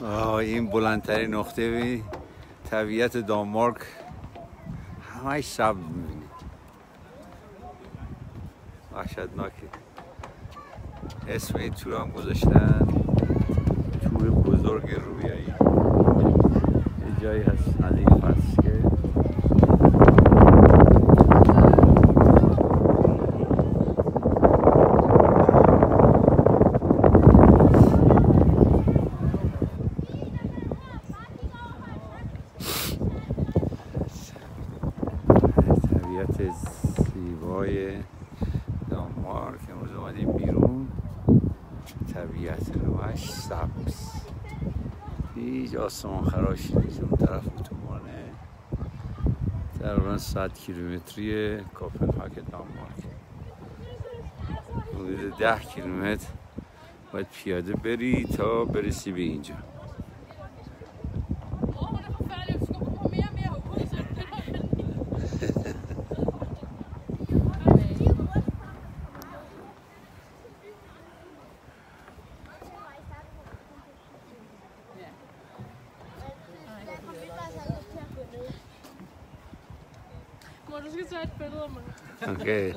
این بلندترین نقطه طبیعت دانمارک، همش سبز می‌بینید، وحشتناکه. اسم این تور هم گذاشتن تور بزرگ رویایی. یه جایی هست از این فصل که طبیعت زیبای دانمارک. امروز اومدیم بیرون، طبیعت همش سبز، هیچ آسمان خراشی نیست. اون طرف اتوبانه تقریبا 100 کیلومتری کوپنهاگ دانمارک. حدود 10 کیلومتر باید پیاده بری تا برسی به اینجا. Maar dat is gezegd verder, man. Okay.